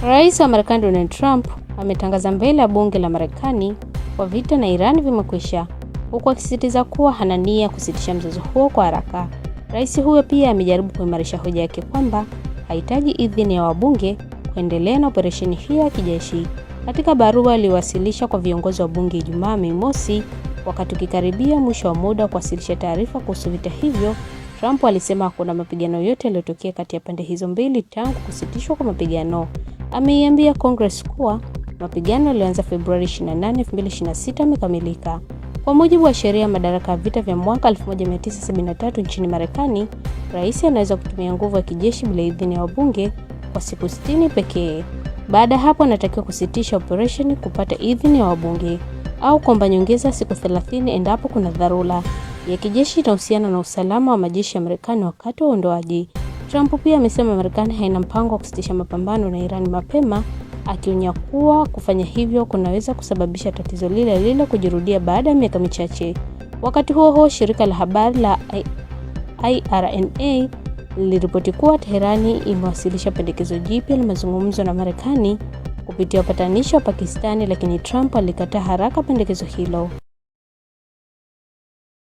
Rais wa Marekani Donald Trump ametangaza mbele ya bunge la Marekani kwa vita na Iran vimekwisha, huku akisisitiza kuwa hana nia kusitisha mzozo huo kwa haraka. Rais huyo pia amejaribu kuimarisha hoja yake kwamba hahitaji idhini ya wabunge kuendelea na operesheni hiyo ya kijeshi. Katika barua aliyowasilisha kwa viongozi wa bunge Ijumaa Mei Mosi, wakati ukikaribia mwisho wa muda wa kuwasilisha taarifa kuhusu vita hivyo, Trump alisema hakuna mapigano yote yaliyotokea kati ya pande hizo mbili tangu kusitishwa kwa mapigano. Ameiambia Congress kuwa mapigano yalianza Februari 28, 2026 yamekamilika. Kwa mujibu wa sheria ya madaraka ya vita vya mwaka 1973 nchini Marekani, rais anaweza kutumia nguvu ya kijeshi bila idhini ya wabunge kwa siku 60 pekee. Baada ya hapo anatakiwa kusitisha operesheni kupata idhini ya wabunge au kuomba nyongeza siku 30 endapo kuna dharura ya kijeshi inahusiana na usalama wa majeshi ya Marekani wakati wa uondoaji. Trump pia amesema Marekani haina mpango wa kusitisha mapambano na Iran mapema, akionya kuwa kufanya hivyo kunaweza kusababisha tatizo lile lile kujirudia baada ya miaka michache. Wakati huo huo, shirika la habari la IRNA liliripoti kuwa Teherani imewasilisha pendekezo jipya la mazungumzo na Marekani kupitia upatanishi wa Pakistani, lakini Trump alikataa haraka pendekezo hilo.